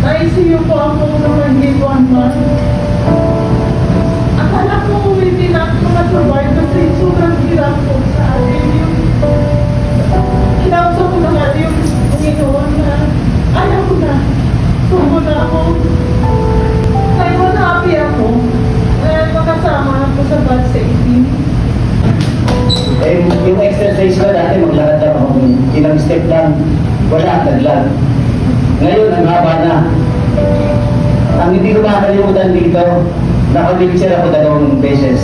Naisiyo po ako naman dito naman. Akala ko hindi na ako makasurvive kasi sobrang hirap po sa akin. Inausap ko na nga yung Panginoon na ayaw ko na. Tumo na ako. Kaya happy ako na makasama ako sa bad sa 18. Eh, yung exercise ko dati maglakad ako. Ilang step lang. Wala, naglag. Ngayon, ang haba na. Ang hindi ko makakalimutan dito, nakapicture ako 2 beses.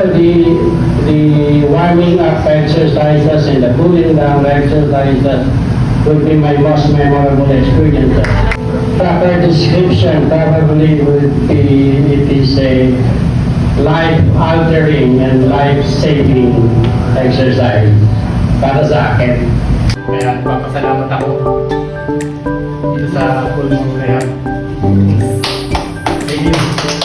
The warming up exercises and the cooling down exercises would be my most memorable experience. Proper description probably would be, it is a life-altering and life-saving exercise para sa akin. Kaya papasalamat ako dito sa pulmong kaya. Thank you.